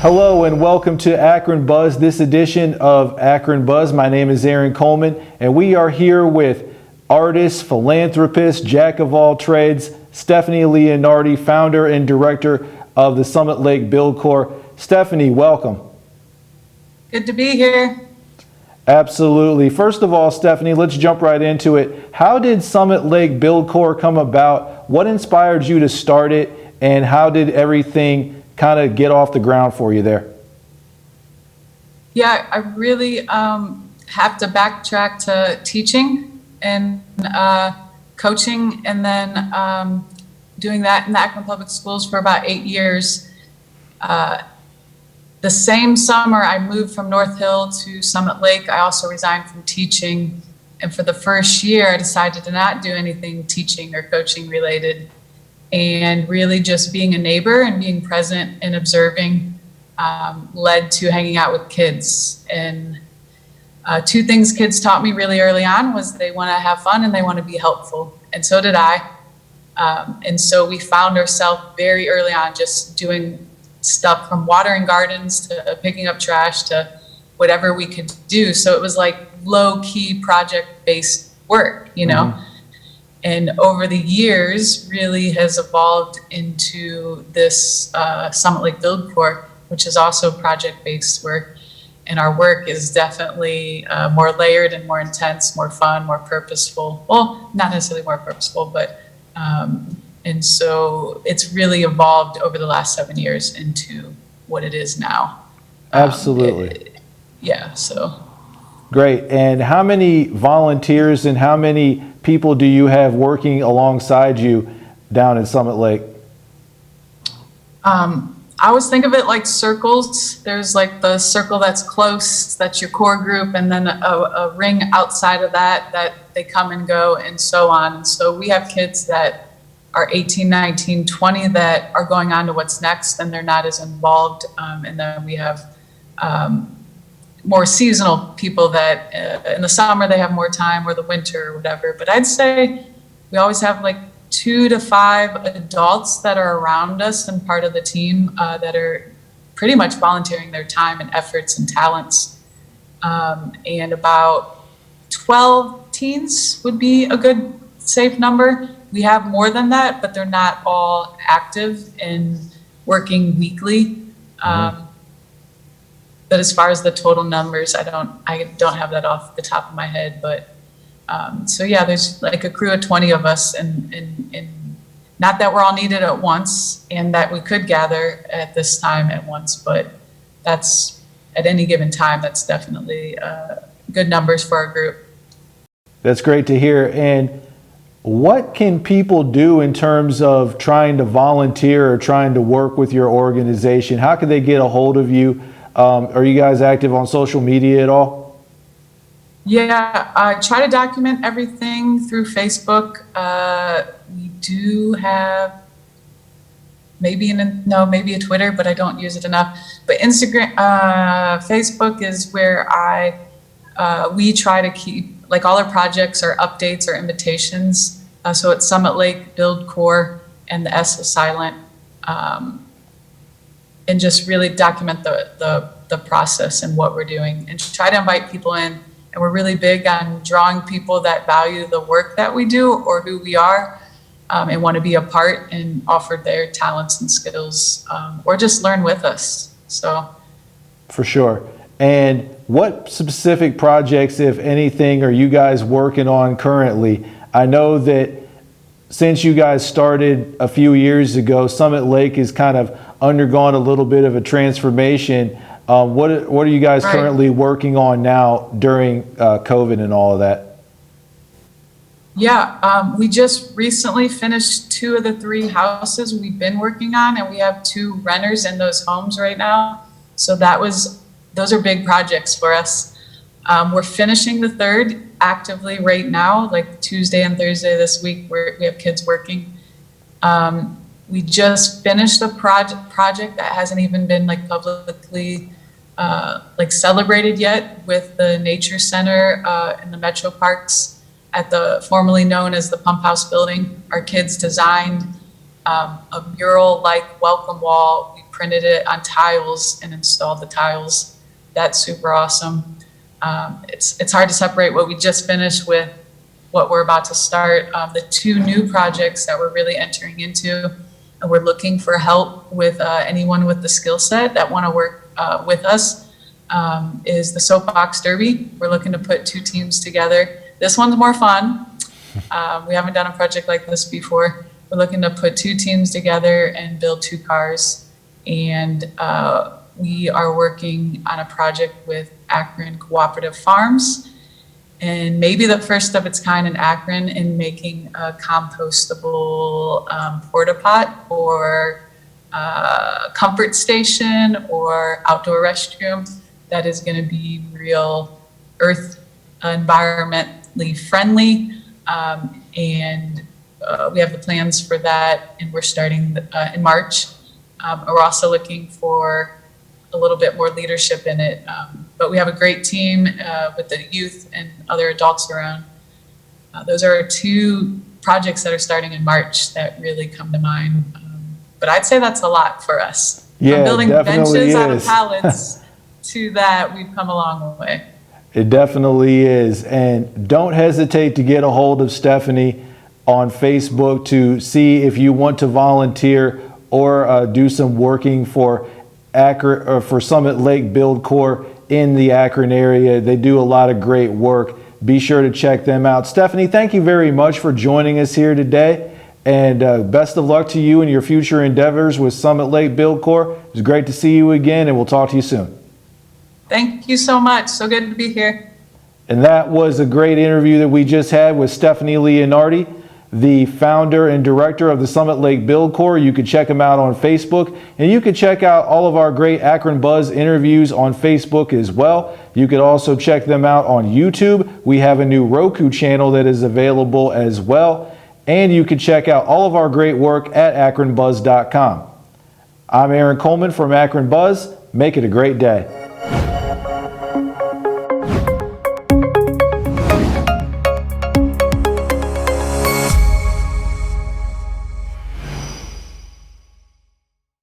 Hello and welcome to Akron Buzz, this edition of Akron Buzz. My name is Aaron Coleman, and we are here with artist, philanthropist, jack of all trades, Stephanie Leonardi, founder and director of the Summit Lake Build Corps. Stephanie, welcome. Good to be here. Absolutely. First of all, Stephanie, let's jump right into it. How did Summit Lake Build Corps come about? What inspired you to start it, and how did everything kind of get off the ground for you there? Yeah, I really have to backtrack to teaching and coaching, and then doing that in the Akron Public Schools for about 8 years. The same summer I moved from North Hill to Summit Lake, I also resigned from teaching. And for the first year, I decided to not do anything teaching or coaching related, and really just being a neighbor and being present and observing led to hanging out with kids. And two things kids taught me really early on was they want to have fun and they want to be helpful. And so did I. And so we found ourselves very early on just doing stuff from watering gardens to picking up trash to whatever we could do. So it was like low-key project-based work, you know? Mm-hmm. And over the years really has evolved into this Summit Lake Build Corps, which is also project-based work. And our work is definitely more layered and more intense, more fun, more purposeful. Well, not necessarily more purposeful, but and so it's really evolved over the last 7 years into what it is now. Absolutely. Yeah, so. Great. And how many volunteers and how many people do you have working alongside you down in Summit Lake? I always think of it like circles. There's like the circle that's close, that's your core group, and then a ring outside of that they come and go and so on. And so we have kids that are 18, 19, 20 that are going on to what's next, and they're not as involved. And then we have more seasonal people that in the summer they have more time, or the winter or whatever. But I'd say we always have like 2 to 5 adults that are around us and part of the team that are pretty much volunteering their time and efforts and talents. And about 12 teens would be a good safe number. We have more than that, but they're not all active and working weekly. But as far as the total numbers, I don't have that off the top of my head. But so yeah, there's like a crew of 20 of us, and not that we're all needed at once, and that we could gather at this time at once, but that's at any given time. That's definitely good numbers for our group. That's great to hear. And what can people do in terms of trying to volunteer or trying to work with your organization? How can they get a hold of you? Are you guys active on social media at all? Yeah, I try to document everything through Facebook. We do have maybe a Twitter, but I don't use it enough. But Instagram, Facebook is where we try to keep, like, all our projects or updates or invitations. So it's Summit Lake Build Corps, and the S is silent. And just really document the process and what we're doing, and try to invite people in. And we're really big on drawing people that value the work that we do or who we are, and want to be a part and offer their talents and skills, or just learn with us. So, for sure. And what specific projects, if anything, are you guys working on currently? I know that since you guys started a few years ago, Summit Lake has kind of undergone a little bit of a transformation. What are you guys currently working on now during COVID and all of that? Yeah, we just recently finished 2 of the 3 houses we've been working on, and we have 2 renters in those homes right now. So those are big projects for us. We're finishing the 3rd actively right now, like Tuesday and Thursday this week, we have kids working. We just finished a project that hasn't even been like publicly like celebrated yet, with the Nature Center in the Metro Parks at the formerly known as the Pump House building. Our kids designed a mural-like welcome wall. We printed it on tiles and installed the tiles. That's super awesome. It's hard to separate what we just finished with what we're about to start. The two new projects that we're really entering into, and we're looking for help with anyone with the skill set that want to work with us, is the Soapbox Derby. We're looking to put two teams together. This one's more fun. We haven't done a project like this before. We're looking to put two teams together and build two cars. And we are working on a project with Akron Cooperative Farms, and maybe the first of its kind in Akron, in making a compostable porta pot or comfort station or outdoor restroom that is going to be real earth environmentally friendly. And we have the plans for that, and we're starting in March. We're also looking for a little bit more leadership in it. But we have a great team with the youth and other adults around. Those are two projects that are starting in March that really come to mind. But I'd say that's a lot for us. Yeah, From building definitely benches out of is. pallets to that, we've come a long way. It definitely is. And don't hesitate to get a hold of Stephanie on Facebook to see if you want to volunteer or do some working for Akron, or for Summit Lake Build Corps in the Akron area. They do a lot of great work. Be sure to check them out. Stephanie, thank you very much for joining us here today, and best of luck to you in your future endeavors with Summit Lake Build Corps. It was great to see you again, and we'll talk to you soon. Thank you so much. So good to be here. And that was a great interview that we just had with Stephanie Leonardi, the founder and director of the Summit Lake Build Corps. You can check them out on Facebook, and you can check out all of our great Akron Buzz interviews on Facebook as well. You could also check them out on YouTube. We have a new Roku channel that is available as well. And you can check out all of our great work at akronbuzz.com. I'm Aaron Coleman from Akron Buzz. Make it a great day.